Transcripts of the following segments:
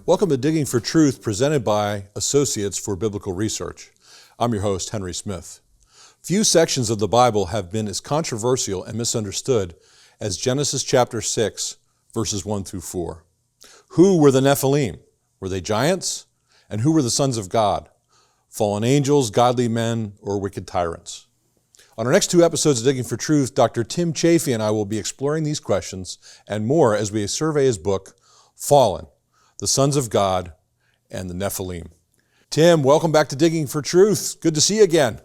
Welcome to Digging for Truth, presented by Associates for Biblical Research. I'm your host, Henry Smith. Few sections of the Bible have been as controversial and misunderstood as Genesis chapter 6, verses 1 through 4. Who were the Nephilim? Were they giants? And who were the sons of God? Fallen angels, godly men, or wicked tyrants? On our next two episodes of Digging for Truth, Dr. Tim Chaffey and I will be exploring these questions and more as we survey his book, Fallen, the Sons of God and the Nephilim. Tim, welcome back to Digging for Truth. Good to see you again.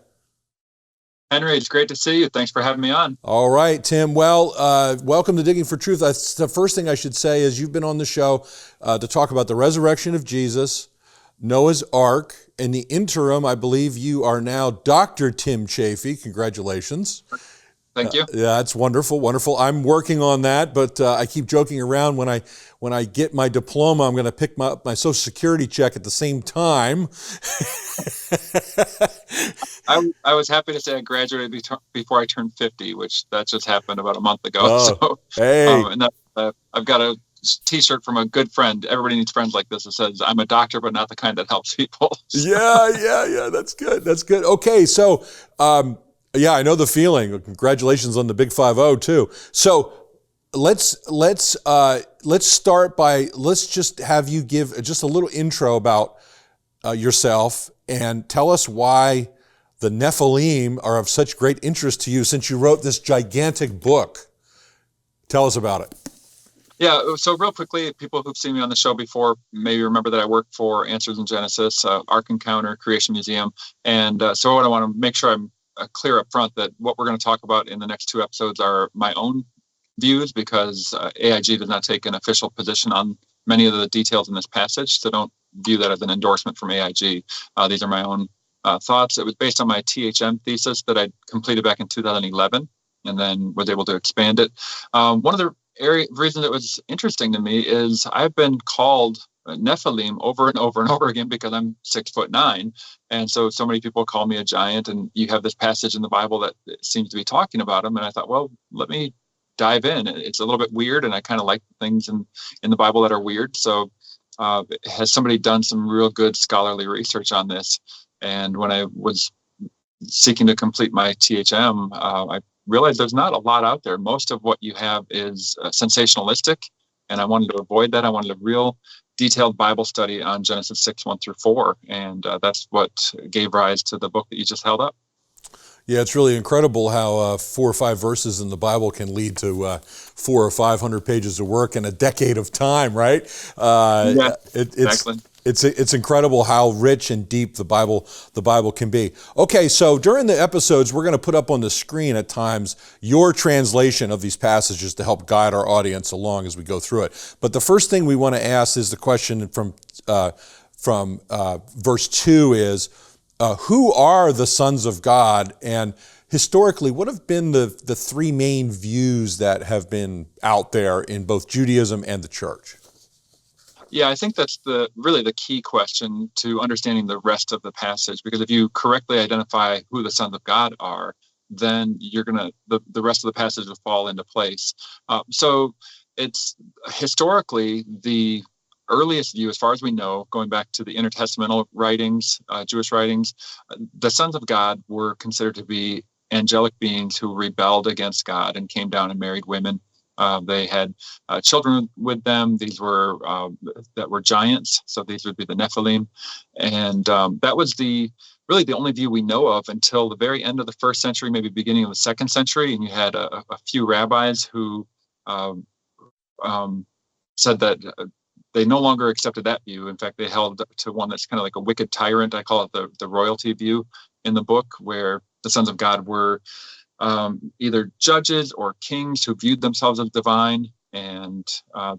Henry, it's great to see you. Thanks for having me on. All right, Tim. Well, welcome to Digging for Truth. That's the first thing I should say is you've been on the show to talk about the resurrection of Jesus, Noah's Ark. In the interim, I believe you are now Dr. Tim Chaffey. Congratulations. Thank you. Yeah, that's wonderful, wonderful. I'm working on that, but I keep joking around when I get my diploma, I'm going to pick up my Social Security check at the same time. I was happy to say I graduated before I turned 50, which that just happened about a month ago. Oh, hey. I've got a T-shirt from a good friend. Everybody needs friends like this that says, "I'm a doctor, but not the kind that helps people." So. Yeah. That's good. Okay, so yeah, I know the feeling. Congratulations on the Big 5-0 too. So let's start by just have you give just a little intro about yourself and tell us why the Nephilim are of such great interest to you since you wrote this gigantic book. Tell us about it. Yeah, so real quickly, people who've seen me on the show before maybe remember that I work for Answers in Genesis, Ark Encounter, Creation Museum. And so what I want to make sure I'm clear up front that what we're going to talk about in the next two episodes are my own views, because AIG does not take an official position on many of the details in this passage. So don't view that as an endorsement from AIG. These are my own thoughts. It was based on my THM thesis that I completed back in 2011 and then was able to expand it. One of the reason it was interesting to me is I've been called Nephilim over and over and over again because I'm 6'9", and so many people call me a giant. And you have this passage in the Bible that seems to be talking about them, and I thought, well, let me dive in. It's a little bit weird, and I kind of like things in the Bible that are weird. So, has somebody done some real good scholarly research on this? And when I was seeking to complete my THM, I realized there's not a lot out there. Most of what you have is sensationalistic, and I wanted to avoid that. I wanted a real detailed Bible study on Genesis 6, 1 through 4, and that's what gave rise to the book that you just held up. Yeah, it's really incredible how 4 or 5 verses in the Bible can lead to 400 or 500 pages of work in a decade of time, right? Yeah, exactly. It's incredible how rich and deep the Bible can be. Okay, so during the episodes, we're going to put up on the screen at times your translation of these passages to help guide our audience along as we go through it. But the first thing we want to ask is the question from verse 2 is, who are the sons of God? And historically, what have been the three main views that have been out there in both Judaism and the church? Yeah, I think that's really the key question to understanding the rest of the passage, because if you correctly identify who the sons of God are, then you're the rest of the passage will fall into place. So it's historically the earliest view, as far as we know, going back to the intertestamental writings, Jewish writings, the sons of God were considered to be angelic beings who rebelled against God and came down and married women. They had children with them. These were that were giants, so these would be the Nephilim, and that was really the only view we know of until the very end of the first century, maybe beginning of the second century. And you had a few rabbis who said that they no longer accepted that view. In fact, they held to one that's kind of like a wicked tyrant. I call it the royalty view in the book, where the sons of God were either judges or kings who viewed themselves as divine. And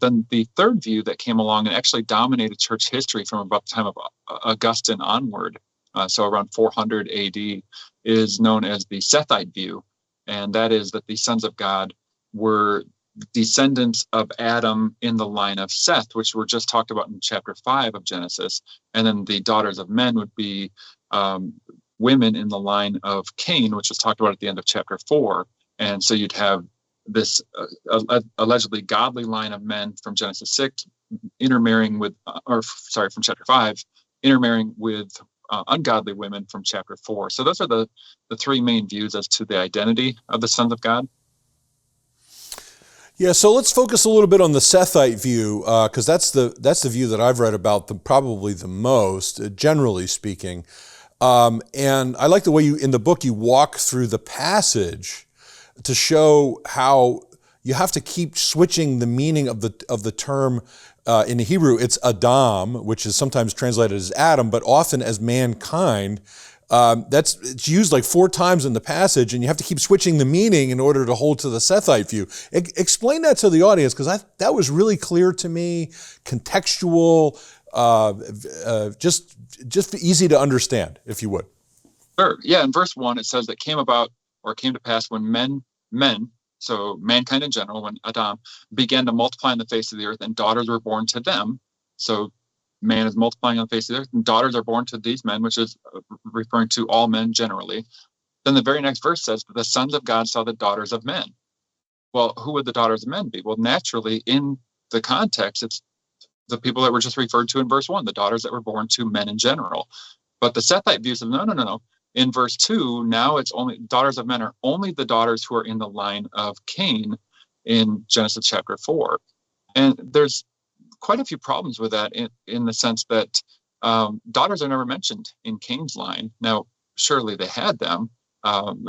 then the third view that came along and actually dominated church history from about the time of Augustine onward, so around 400 AD, is known as the Sethite view. And that is that the sons of God were descendants of Adam in the line of Seth, which were just talked about in chapter 5 of Genesis. And then the daughters of men would be women in the line of Cain, which was talked about at the end of chapter 4. And so you'd have this allegedly godly line of men from Genesis 6 intermarrying with, from chapter 5, intermarrying with ungodly women from chapter 4. So those are the three main views as to the identity of the sons of God. Yeah, so let's focus a little bit on the Sethite view, because that's the view that I've read about probably the most, generally speaking. And I like the way in the book you walk through the passage to show how you have to keep switching the meaning of the term. In the Hebrew, it's Adam, which is sometimes translated as Adam, but often as mankind. It's used like 4 times in the passage, and you have to keep switching the meaning in order to hold to the Sethite view. Explain that to the audience, because that was really clear to me, contextual, just easy to understand, if you would. Sure. Yeah. In verse 1, it says it came to pass when men, so mankind in general, when Adam began to multiply on the face of the earth, and daughters were born to them. So man is multiplying on the face of the earth, and daughters are born to these men, which is referring to all men generally. Then the very next verse says, the sons of God saw the daughters of men. Well, who would the daughters of men be? Well, naturally, in the context, it's the people that were just referred to in verse 1, the daughters that were born to men in general. But the Sethite view says, no. In verse 2, now it's only daughters of men are only the daughters who are in the line of Cain in Genesis chapter 4. And there's quite a few problems with that in the sense that daughters are never mentioned in Cain's line. Now, surely they had them.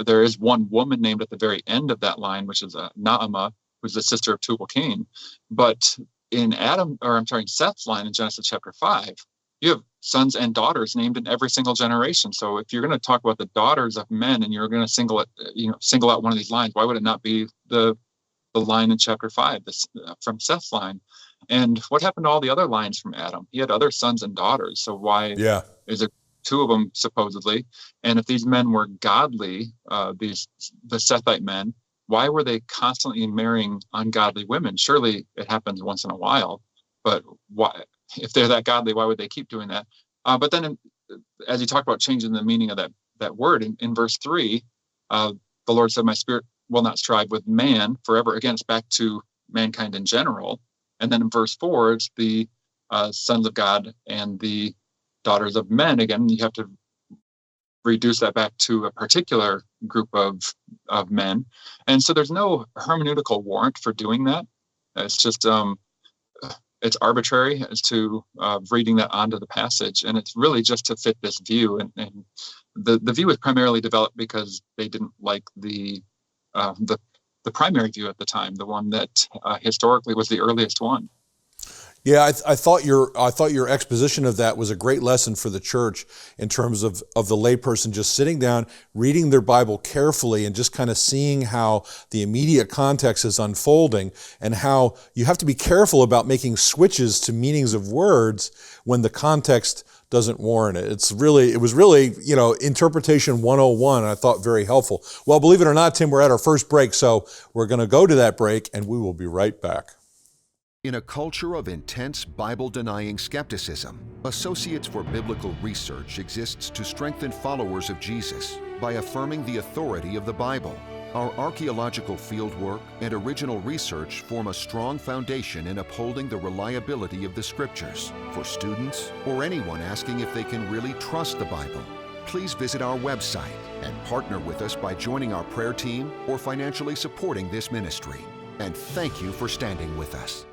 There is one woman named at the very end of that line, which is Naamah, who's the sister of Tubal-Cain. But in Seth's line in Genesis chapter 5, you have sons and daughters named in every single generation. So if you're going to talk about the daughters of men and you're going to single out one of these lines, why would it not be the line in chapter 5 from Seth's line? And what happened to all the other lines from Adam? He had other sons and daughters. So why is there 2 of them supposedly? And if these men were godly, the Sethite men, why were they constantly marrying ungodly women? Surely it happens once in a while, but why? If they're that godly, why would they keep doing that? But then, as you talk about changing the meaning of that word, in verse 3, the Lord said, my spirit will not strive with man forever. Again, it's back to mankind in general. And then in verse 4, it's the sons of God and the daughters of men. Again, you have to reduce that back to a particular group of men. And so there's no hermeneutical warrant for doing that. It's just it's arbitrary as to reading that onto the passage, and it's really just to fit this view. And the view was primarily developed because they didn't like the primary view at the time, the one that historically was the earliest one. Yeah, I thought your exposition of that was a great lesson for the church in terms of the layperson just sitting down, reading their Bible carefully, and just kind of seeing how the immediate context is unfolding, and how you have to be careful about making switches to meanings of words when the context doesn't warrant it. It was really, interpretation 101, I thought very helpful. Well, believe it or not, Tim, we're at our first break, so we're going to go to that break, and we will be right back. In a culture of intense Bible-denying skepticism, Associates for Biblical Research exists to strengthen followers of Jesus by affirming the authority of the Bible. Our archaeological fieldwork and original research form a strong foundation in upholding the reliability of the Scriptures for students or anyone asking if they can really trust the Bible. Please visit our website and partner with us by joining our prayer team or financially supporting this ministry. And thank you for standing with us.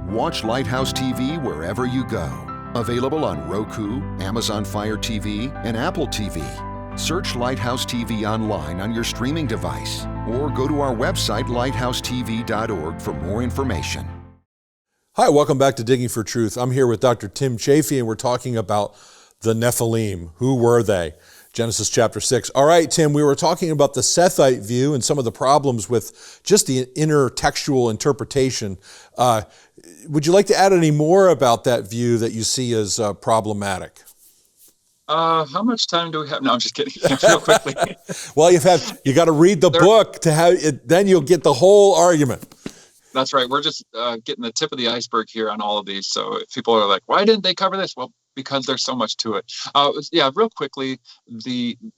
Watch Lighthouse TV wherever you go. Available on Roku, Amazon Fire TV, and Apple TV. Search Lighthouse TV online on your streaming device, or go to our website, lighthousetv.org, for more information. Hi, welcome back to Digging for Truth. I'm here with Dr. Tim Chaffey, and we're talking about the Nephilim. Who were they? Genesis chapter 6. All right, Tim, we were talking about the Sethite view and some of the problems with just the intertextual interpretation. Would you like to add any more about that view that you see as problematic? How much time do we have? No, I'm just kidding. Real quickly. Well, you got to read the book to have it, then you'll get the whole argument. That's right. We're just getting the tip of the iceberg here on all of these. So if people are like, why didn't they cover this? Well, because there's so much to it. Real quickly,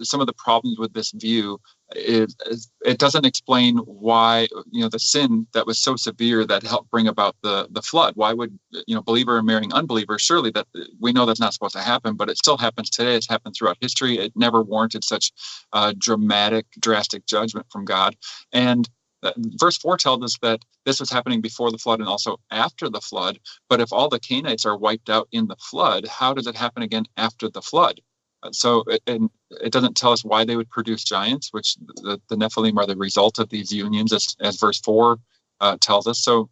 some of the problems with this view is it doesn't explain why, the sin that was so severe that helped bring about the flood. Why would, believer marrying unbeliever? Surely that we know that's not supposed to happen, but it still happens today. It's happened throughout history. It never warranted such drastic judgment from God. And verse 4 tells us that this was happening before the flood and also after the flood. But if all the Canaanites are wiped out in the flood, how does it happen again after the flood? So it doesn't tell us why they would produce giants, which the Nephilim are the result of these unions, as verse 4 tells us. So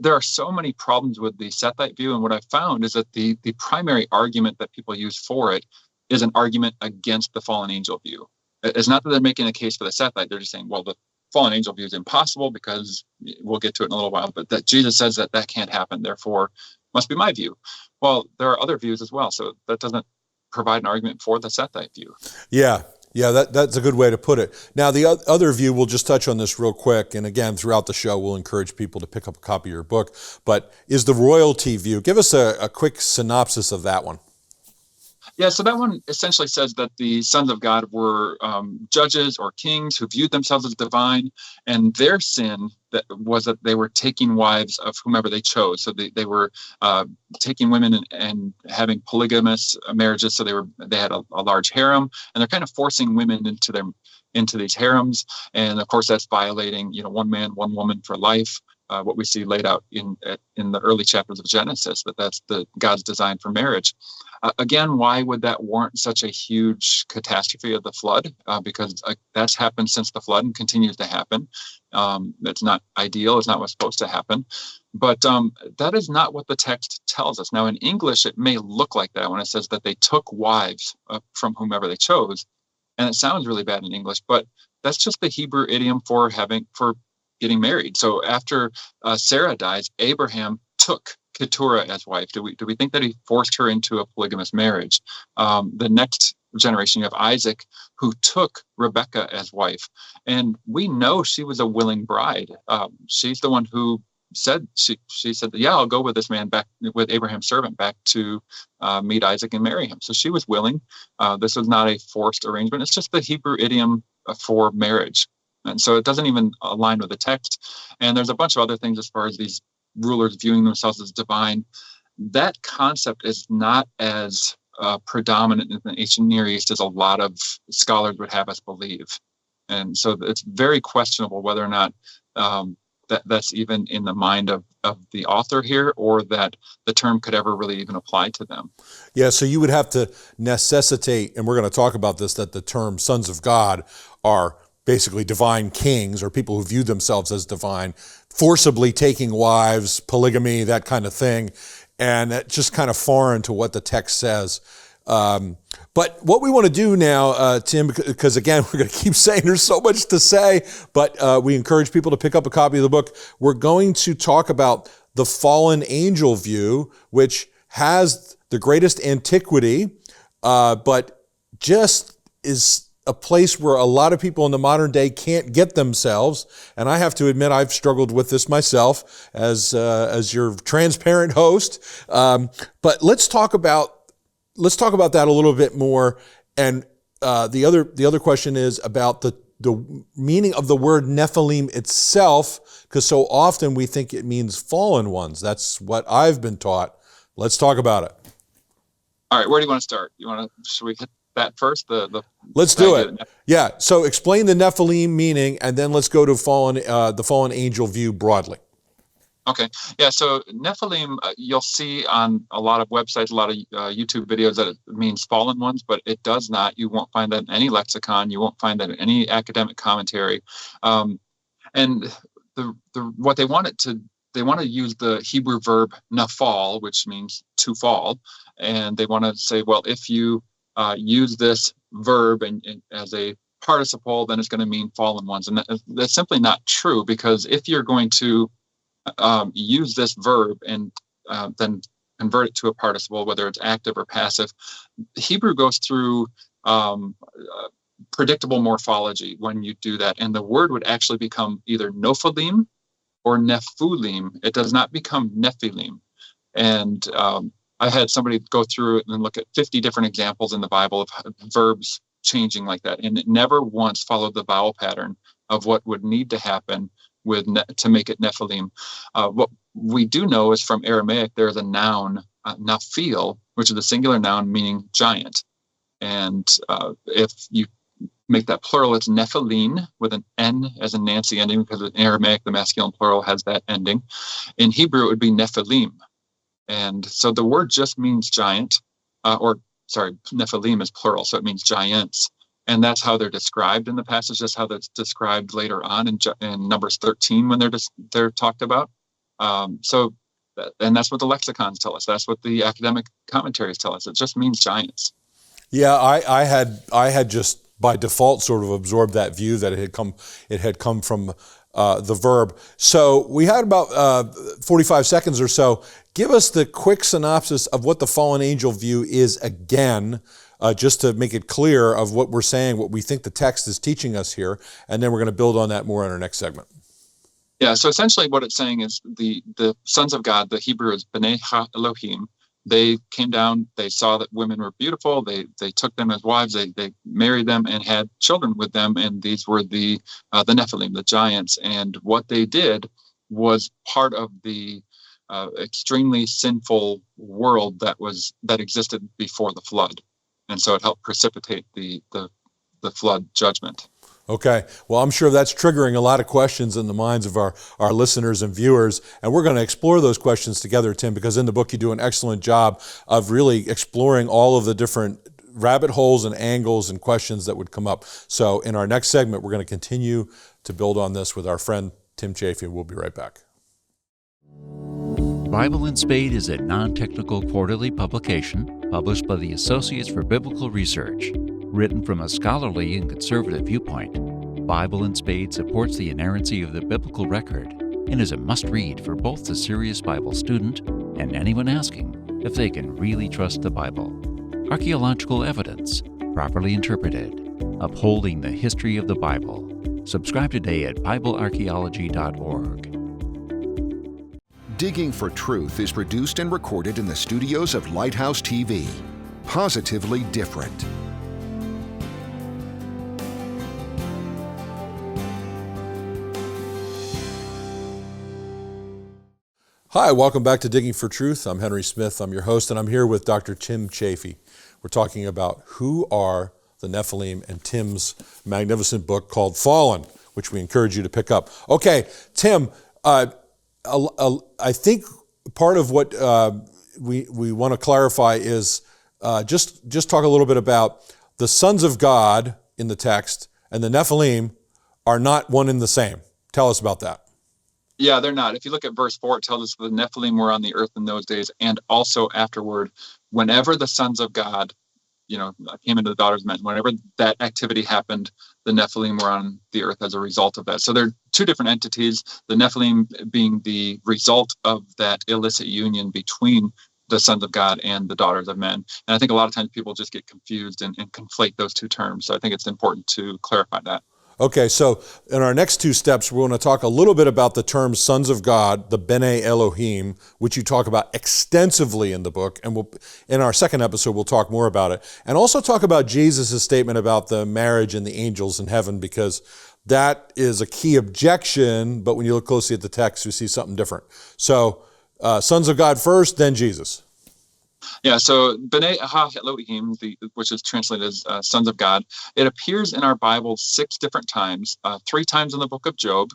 there are so many problems with the Sethite view. And what I've found is that the primary argument that people use for it is an argument against the fallen angel view. It's not that they're making a case for the Sethite. They're just saying, well, the fallen angel view is impossible because we'll get to it in a little while, but that Jesus says that can't happen, therefore must be my view. Well, there are other views as well, so that doesn't provide an argument for the Sethite view. Yeah, that's a good way to put it. Now, the other view, we'll just touch on this real quick, and again, throughout the show, we'll encourage people to pick up a copy of your book, but is the royalty view. Give us a quick synopsis of that one. Yeah, so that one essentially says that the sons of God were judges or kings who viewed themselves as divine, and their sin was that they were taking wives of whomever they chose. So they were taking women and having polygamous marriages. So they had a large harem, and they're kind of forcing women into these harems. And of course, that's violating, one man, one woman for life. What we see laid out in the early chapters of Genesis, but that's God's design for marriage. Again, why would that warrant such a huge catastrophe of the flood? Because that's happened since the flood and continues to happen. It's not ideal. It's not what's supposed to happen. But that is not what the text tells us. Now, in English, it may look like that when it says that they took wives from whomever they chose. And it sounds really bad in English, but that's just the Hebrew idiom for getting married. So after Sarah dies, Abraham took Keturah as wife. Do we think that he forced her into a polygamous marriage? The next generation, you have Isaac, who took Rebekah as wife, and we know she was a willing bride. She's the one who said she said, "Yeah, I'll go with this man back with Abraham's servant back to meet Isaac and marry him." So she was willing. This was not a forced arrangement. It's just the Hebrew idiom for marriage. And so it doesn't even align with the text. And there's a bunch of other things as far as these rulers viewing themselves as divine. That concept is not as predominant in the ancient Near East as a lot of scholars would have us believe. And so it's very questionable whether or not that's even in the mind of the author here, or that the term could ever really even apply to them. Yeah, so you would have to necessitate, and we're going to talk about this, that the term sons of God are basically divine kings, or people who view themselves as divine, forcibly taking wives, polygamy, that kind of thing. And it's just kind of foreign to what the text says. But what we want to do now, Tim, because again, we're going to keep saying there's so much to say, but we encourage people to pick up a copy of the book. We're going to talk about the fallen angel view, which has the greatest antiquity, but just is a place where a lot of people in the modern day can't get themselves. And I have to admit, I've struggled with this myself as your transparent host. But let's talk about that a little bit more. And the other question is about the meaning of the word Nephilim itself, because so often we think it means fallen ones. That's what I've been taught. Let's talk about it. All right, where do you want to start? Should we hit that first? Let's do it. Yeah. So explain the Nephilim meaning, and then let's go to the fallen angel view broadly. Okay. Yeah. So Nephilim, you'll see on a lot of websites, a lot of YouTube videos that it means fallen ones, but it does not. You won't find that in any lexicon. You won't find that in any academic commentary. And what they want to use the Hebrew verb nafal, which means to fall, and they want to say, well, if you use this verb and as a participle, then it's going to mean fallen ones. And that's simply not true, because if you're going to use this verb and then convert it to a participle, whether it's active or passive, Hebrew goes through predictable morphology when you do that. And the word would actually become either Nephilim or Nephilim. It does not become Nephilim. And I had somebody go through it and look at 50 different examples in the Bible of verbs changing like that, and it never once followed the vowel pattern of what would need to happen to make it Nephilim. What we do know is from Aramaic, there's a noun, Nephil, which is a singular noun meaning giant. And if you make that plural, it's Nephilim with an N as a Nancy ending, because in Aramaic, the masculine plural has that ending. In Hebrew, it would be Nephilim. And so the word just means giant, Nephilim is plural, so it means giants. And that's how they're described in the passage. That's how that's described later on in Numbers 13 when they're talked about. And that's what the lexicons tell us. That's what the academic commentaries tell us. It just means giants. Yeah, I had just by default sort of absorbed that view that it had come from the verb. So we had about 45 seconds or so. Give us the quick synopsis of what the fallen angel view is again, just to make it clear of what we're saying, what we think the text is teaching us here, and then we're going to build on that more in our next segment. Yeah, so essentially what it's saying is the sons of God, the Hebrew is B'nai Ha-Elohim. They came down, they saw that women were beautiful, they took them as wives, they married them and had children with them, and these were the Nephilim, the giants. And what they did was part of the extremely sinful world that existed before the flood. And so it helped precipitate the flood judgment. Okay. Well, I'm sure that's triggering a lot of questions in the minds of our listeners and viewers. And we're going to explore those questions together, Tim, because in the book you do an excellent job of really exploring all of the different rabbit holes and angles and questions that would come up. So in our next segment, we're going to continue to build on this with our friend Tim Chaffey. We'll be right back. Bible in Spade is a non-technical quarterly publication published by the Associates for Biblical Research. Written from a scholarly and conservative viewpoint, Bible in Spade supports the inerrancy of the biblical record and is a must-read for both the serious Bible student and anyone asking if they can really trust the Bible. Archaeological evidence, properly interpreted, upholding the history of the Bible. Subscribe today at BibleArchaeology.org. Digging for Truth is produced and recorded in the studios of Lighthouse TV. Positively different. Hi, welcome back to Digging for Truth. I'm Henry Smith. I'm your host, and I'm here with Dr. Tim Chaffey. We're talking about who are the Nephilim and Tim's magnificent book called Fallen, which we encourage you to pick up. Okay, Tim, I think part of what we want to clarify is just talk a little bit about the sons of God in the text and the Nephilim are not one and the same. Tell us about that. Yeah, they're not. If you look at verse 4, it tells us the Nephilim were on the earth in those days, and also afterward, whenever the sons of God, came into the daughters of men, whenever that activity happened, the Nephilim were on the earth as a result of that. So they're two different entities, the Nephilim being the result of that illicit union between the sons of God and the daughters of men. And I think a lot of times people just get confused and conflate those two terms. So I think it's important to clarify that. Okay, so in our next two steps, we're going to talk a little bit about the term sons of God, the B'nai Elohim, which you talk about extensively in the book. And in our second episode, we'll talk more about it. And also talk about Jesus' statement about the marriage and the angels in heaven, because that is a key objection, but when you look closely at the text, you see something different. So sons of God first, then Jesus. Yeah, so B'nai Ha-Elohim, which is translated as sons of God, it appears in our Bible 6 different times, 3 times in the book of Job.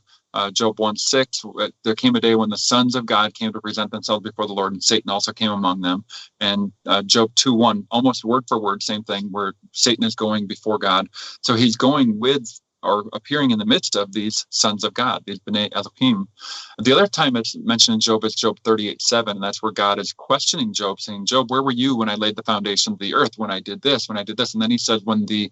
Job 1:6, there came a day when the sons of God came to present themselves before the Lord, and Satan also came among them. And Job 2:1, almost word for word, same thing, where Satan is going before God. So he's going with or appearing in the midst of these sons of God, these B'nai Elohim. The other time it's mentioned in Job is Job 38:7, and that's where God is questioning Job, saying, Job, where were you when I laid the foundation of the earth, when I did this? And then he says, when the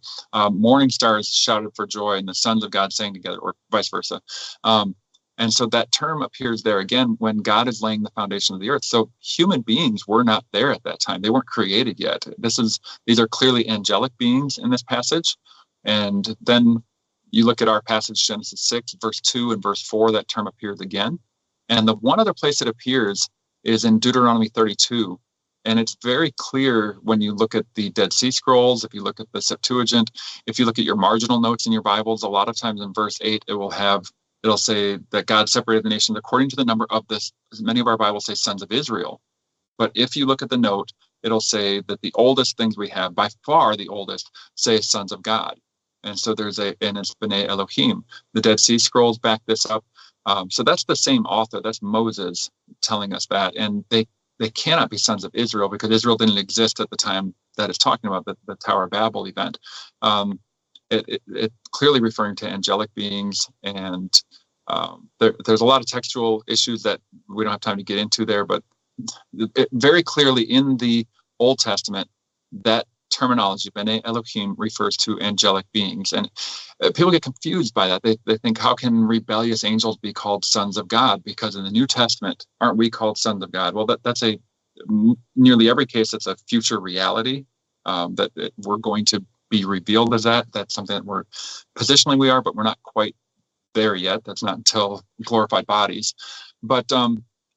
morning stars shouted for joy and the sons of God sang together, or vice versa. And so that term appears there again when God is laying the foundation of the earth. So human beings were not there at that time. They weren't created yet. These are clearly angelic beings in this passage. And then you look at our passage, Genesis 6, verse 2 and verse 4, that term appears again. And the one other place it appears is in Deuteronomy 32. And it's very clear when you look at the Dead Sea Scrolls, if you look at the Septuagint, if you look at your marginal notes in your Bibles, a lot of times in verse 8, it'll say that God separated the nations according to the number of this. Many of our Bibles say sons of Israel. But if you look at the note, it'll say that the oldest things we have, by far the oldest, say sons of God. And so and it's B'nai Elohim. The Dead Sea Scrolls back this up. So that's the same author. That's Moses telling us that. And they cannot be sons of Israel because Israel didn't exist at the time that it's talking about, the Tower of Babel event. It clearly referring to angelic beings. And there's a lot of textual issues that we don't have time to get into there, but very clearly in the Old Testament, that terminology, B'nai Elohim, refers to angelic beings. And people get confused by that. They think, how can rebellious angels be called sons of God? Because in the New Testament, aren't we called sons of God? Well, that's nearly every case, it's a future reality that we're going to be revealed as that. That's something that positionally we are, but we're not quite there yet. That's not until glorified bodies. But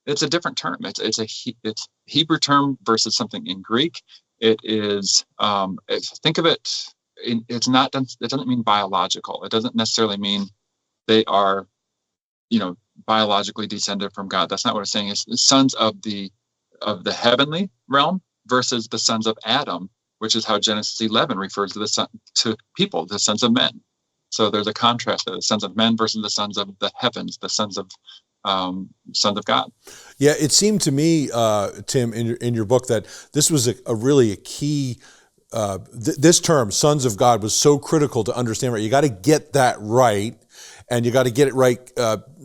it's a different term. It's Hebrew term versus something in Greek. It is, think of it, it doesn't mean biological. It doesn't necessarily mean they are, biologically descended from God. That's not what it's saying. It's sons of the heavenly realm versus the sons of Adam, which is how Genesis 11 refers to people, the sons of men. So there's a contrast there, the sons of men versus the sons of the heavens, the sons of God. Yeah, it seemed to me, Tim, in your book, that this was a really key. This term, sons of God, was so critical to understand. Right, you got to get that right, and you got to get it right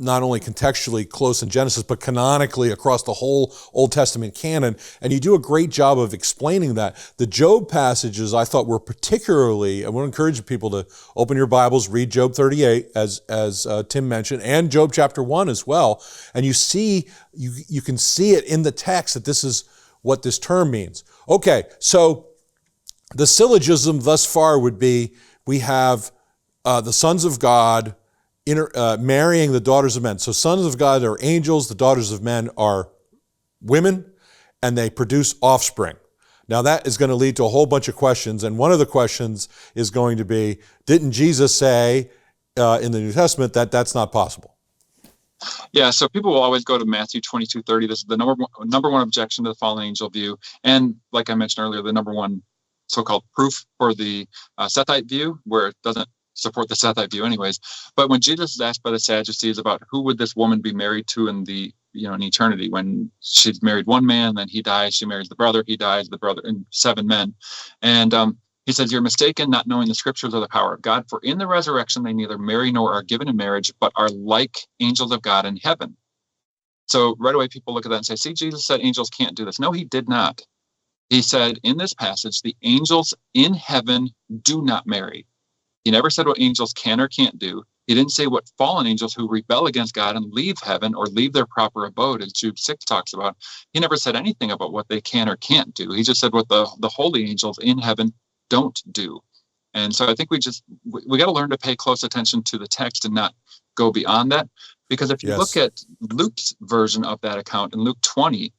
not only contextually close in Genesis, but canonically across the whole Old Testament canon. And you do a great job of explaining that. The Job passages I thought were particularly. I want to encourage people to open your Bibles, read Job 38, as Tim mentioned, and Job chapter 1 as well. And you can see it in the text that this is what this term means. Okay, so the syllogism thus far would be we have the sons of God marrying the daughters of men. So sons of God are angels, the daughters of men are women, and they produce offspring. Now that is going to lead to a whole bunch of questions, and one of the questions is going to be, didn't Jesus say in the New Testament that that's not possible? Yeah, so people will always go to Matthew 22:30. This is the number one objection to the fallen angel view, and like I mentioned earlier, the number one so-called proof for the Sethite view, where it doesn't support the Sethite view anyways. But when Jesus is asked by the Sadducees about who would this woman be married to in in eternity, when she's married one man, then he dies, she marries the brother, he dies, the brother, and 7 men. And he says, you're mistaken, not knowing the scriptures or the power of God, for in the resurrection they neither marry nor are given in marriage, but are like angels of God in heaven. So right away people look at that and say, see, Jesus said angels can't do this. No, he did not. He said in this passage, the angels in heaven do not marry. He never said what angels can or can't do. He didn't say what fallen angels who rebel against God and leave heaven or leave their proper abode, as Jude 6 talks about. He never said anything about what they can or can't do. He just said what the holy angels in heaven don't do. And so I think we got to learn to pay close attention to the text and not go beyond that. Because if you look at Luke's version of that account in Luke 20,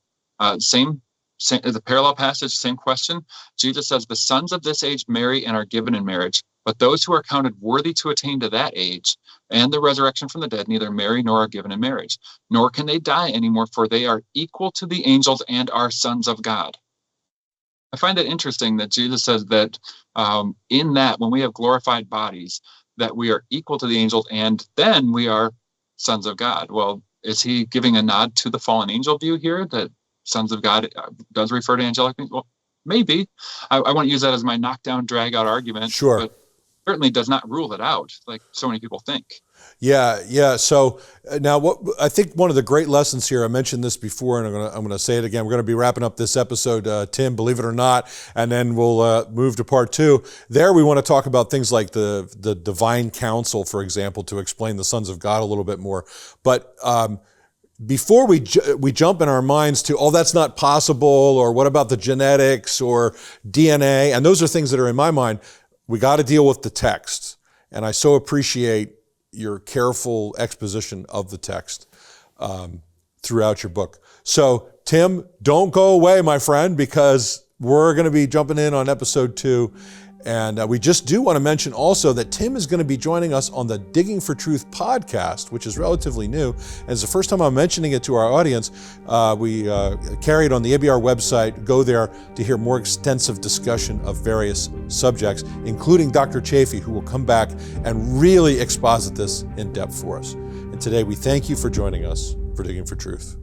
same the parallel passage, same question. Jesus says, the sons of this age marry and are given in marriage, but those who are counted worthy to attain to that age and the resurrection from the dead neither marry nor are given in marriage, nor can they die anymore, for they are equal to the angels and are sons of God. I find it interesting that Jesus says that in that, when we have glorified bodies, that we are equal to the angels and then we are sons of God. Well, is he giving a nod to the fallen angel view here, that sons of God does refer to angelic beings? Well, maybe. I won't use that as my knockdown, drag out argument. Sure. But certainly does not rule it out like so many people think. Yeah. So now, what I think one of the great lessons here, I mentioned this before, and I'm gonna say it again. We're gonna be wrapping up this episode, Tim, believe it or not, and then we'll move to part 2. There, we want to talk about things like the divine counsel, for example, to explain the sons of God a little bit more. But before we jump in our minds to, oh, that's not possible, or what about the genetics or DNA, and those are things that are in my mind. We got to deal with the text, and I so appreciate your careful exposition of the text throughout your book. So, Tim, don't go away, my friend, because we're going to be jumping in on episode 2. And we just do want to mention also that Tim is going to be joining us on the Digging for Truth podcast, which is relatively new. And it's the first time I'm mentioning it to our audience. We carry it on the ABR website. Go there to hear more extensive discussion of various subjects, including Dr. Chaffey, who will come back and really exposit this in depth for us. And today we thank you for joining us for Digging for Truth.